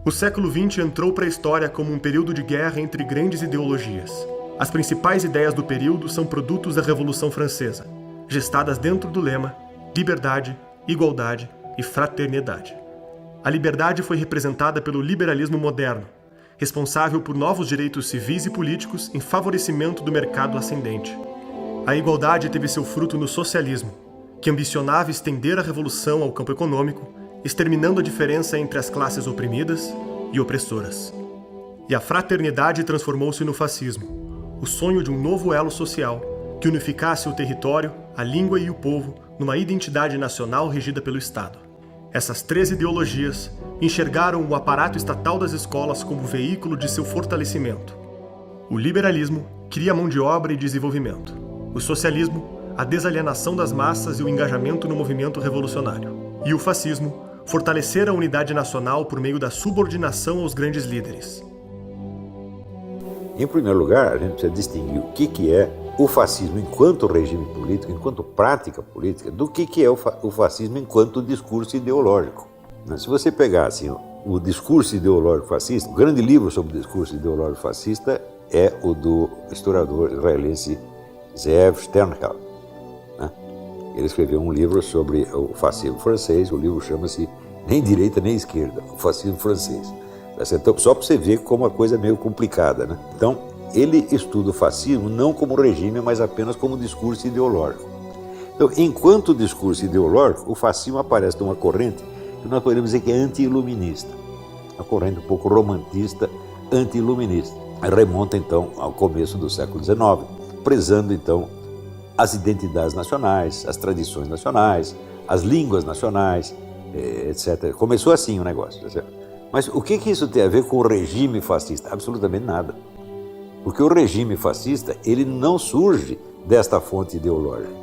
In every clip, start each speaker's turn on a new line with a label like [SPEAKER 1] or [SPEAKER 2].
[SPEAKER 1] O século XX entrou para a história como um período de guerra entre grandes ideologias. As principais ideias do período são produtos da Revolução Francesa, gestadas dentro do lema liberdade, igualdade e fraternidade. A liberdade foi representada pelo liberalismo moderno, responsável por novos direitos civis e políticos em favorecimento do mercado ascendente. A igualdade teve seu fruto no socialismo, que ambicionava estender a revolução ao campo econômico, exterminando a diferença entre as classes oprimidas e opressoras. E a fraternidade transformou-se no fascismo, o sonho de um novo elo social que unificasse o território, a língua e o povo numa identidade nacional regida pelo Estado. Essas três ideologias enxergaram o aparato estatal das escolas como veículo de seu fortalecimento. O liberalismo cria mão de obra e desenvolvimento. O socialismo, a desalienação das massas e o engajamento no movimento revolucionário. E o fascismo, fortalecer a unidade nacional por meio da subordinação aos grandes líderes.
[SPEAKER 2] Em primeiro lugar, a gente precisa distinguir o que é o fascismo enquanto regime político, enquanto prática política, do que é o fascismo enquanto discurso ideológico. Se você pegar assim, o discurso ideológico fascista, o grande livro sobre o discurso ideológico fascista é o do historiador israelense Zeev Sternhell. Ele escreveu um livro sobre o fascismo francês, o livro chama-se Nem Direita Nem Esquerda, o fascismo francês. Então, só para você ver como a coisa é meio complicada, né? Então, ele estuda o fascismo não como regime, mas apenas como discurso ideológico. Então, enquanto discurso ideológico, o fascismo aparece numa corrente que nós podemos dizer que é anti-iluminista, uma corrente um pouco romantista, anti-iluminista. Remonta, então, ao começo do século XIX, prezando, então, as identidades nacionais, as tradições nacionais, as línguas nacionais, etc. Começou assim o negócio. Certo? Mas o que isso tem a ver com o regime fascista? Absolutamente nada. Porque o regime fascista, ele não surge desta fonte ideológica.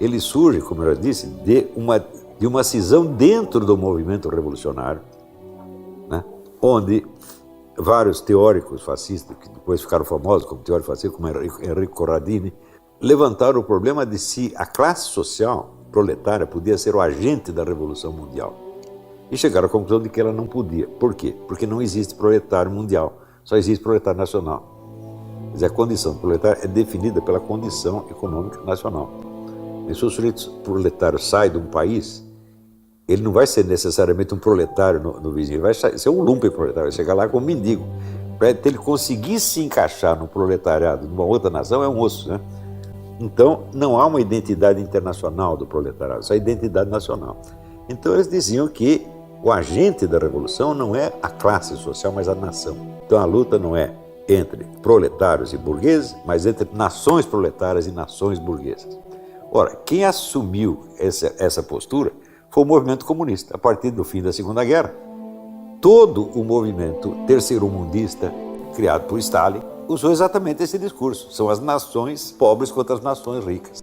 [SPEAKER 2] Ele surge, como eu já disse, de uma cisão dentro do movimento revolucionário, né? Onde vários teóricos fascistas, que depois ficaram famosos como teóricos fascistas, como Enrico Corradini, levantaram o problema de se a classe social proletária podia ser o agente da Revolução Mundial. E chegaram à conclusão de que ela não podia. Por quê? Porque não existe proletário mundial, só existe proletário nacional. Quer dizer, a condição do proletário é definida pela condição econômica nacional. E se o sujeito proletário sai de um país, ele não vai ser necessariamente um proletário no vizinho, ele vai ser um lumpenproletário, vai chegar lá como mendigo. Para ele conseguir se encaixar no proletariado de uma outra nação é um osso, né? Então, não há uma identidade internacional do proletariado, só a identidade nacional. Então, eles diziam que o agente da revolução não é a classe social, mas a nação. Então, a luta não é entre proletários e burgueses, mas entre nações proletárias e nações burguesas. Ora, quem assumiu essa postura foi o movimento comunista. A partir do fim da Segunda Guerra, todo o movimento terceiro-mundista criado por Stalin usou exatamente esse discurso. São as nações pobres contra as nações ricas.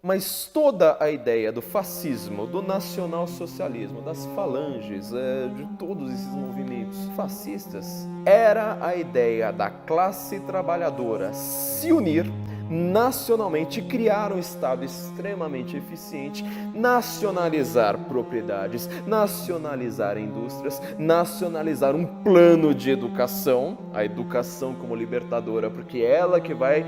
[SPEAKER 3] Mas toda a ideia do fascismo, do nacionalsocialismo, das falanges, de todos esses movimentos fascistas, era a ideia da classe trabalhadora se unir nacionalmente, criar um Estado extremamente eficiente, nacionalizar propriedades, nacionalizar indústrias, nacionalizar um plano de educação, a educação como libertadora, porque é ela que vai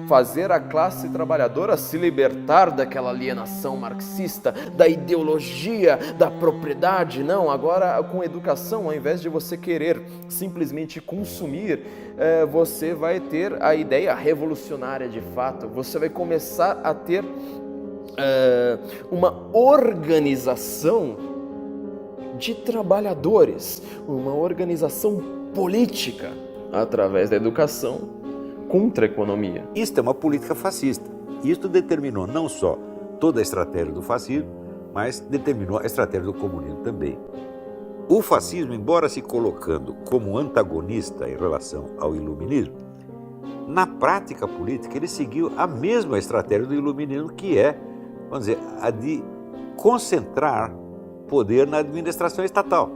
[SPEAKER 3] fazer a classe trabalhadora se libertar daquela alienação marxista, da ideologia, da propriedade. Não, agora com educação, ao invés de você querer simplesmente consumir, você vai ter a ideia revolucionária de fato, você vai começar a ter uma organização de trabalhadores, uma organização política através da educação contra a economia.
[SPEAKER 2] Isto é uma política fascista. Isto determinou não só toda a estratégia do fascismo, mas determinou a estratégia do comunismo também. O fascismo, embora se colocando como antagonista em relação ao iluminismo, na prática política ele seguiu a mesma estratégia do iluminismo, que é, vamos dizer, a de concentrar poder na administração estatal.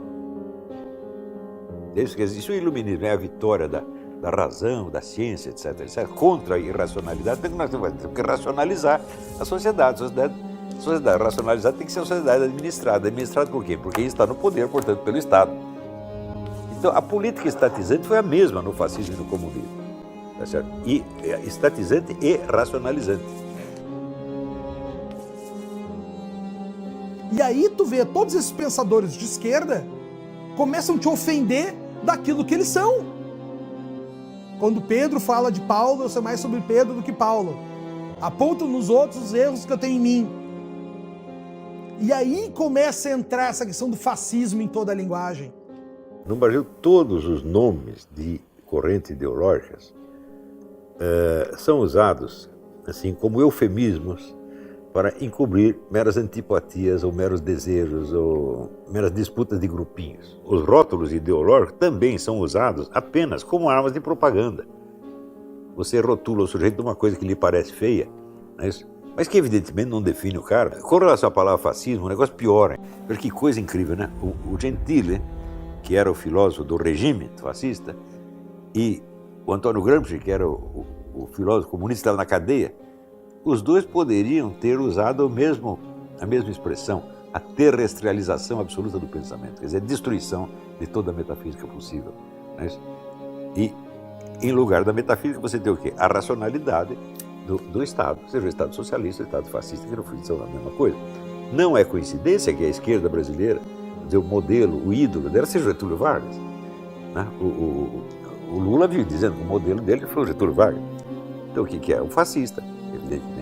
[SPEAKER 2] Isso o iluminismo é a vitória da razão, da ciência, etc., contra a irracionalidade, porque nós temos que racionalizar a sociedade. A sociedade Sociedade racionalizada tem que ser uma sociedade administrada. Administrada por quê? Porque está no poder, portanto, pelo Estado. Então, a política estatizante foi a mesma no fascismo e no comunismo. Tá certo? E estatizante e racionalizante.
[SPEAKER 4] E aí tu vê todos esses pensadores de esquerda começam a te ofender daquilo que eles são. Quando Pedro fala de Paulo, eu sei mais sobre Pedro do que Paulo. Apontam nos outros os erros que eu tenho em mim. E aí começa a entrar essa questão do fascismo em toda a linguagem.
[SPEAKER 2] No Brasil, todos os nomes de correntes ideológicas são usados assim como eufemismos para encobrir meras antipatias ou meros desejos ou meras disputas de grupinhos. Os rótulos ideológicos também são usados apenas como armas de propaganda. Você rotula o sujeito de uma coisa que lhe parece feia, não é isso? Mas que evidentemente não define o cara. Com relação à palavra fascismo, o negócio piora. Porque que coisa incrível, né? O Gentile, que era o filósofo do regime fascista, e o Antônio Gramsci, que era o filósofo comunista, estava na cadeia, os dois poderiam ter usado a mesma expressão, a terrestrialização absoluta do pensamento, quer dizer, a destruição de toda a metafísica possível. Não é isso? E, em lugar da metafísica, você tem o quê? A racionalidade do Estado, seja o Estado socialista ou o Estado fascista, que no fim são a mesma coisa. Não é coincidência que a esquerda brasileira, o modelo, o ídolo dela seja Getúlio Vargas. Né? O Lula vive dizendo que o modelo dele foi o Getúlio Vargas. Então o que é? Um fascista, evidente.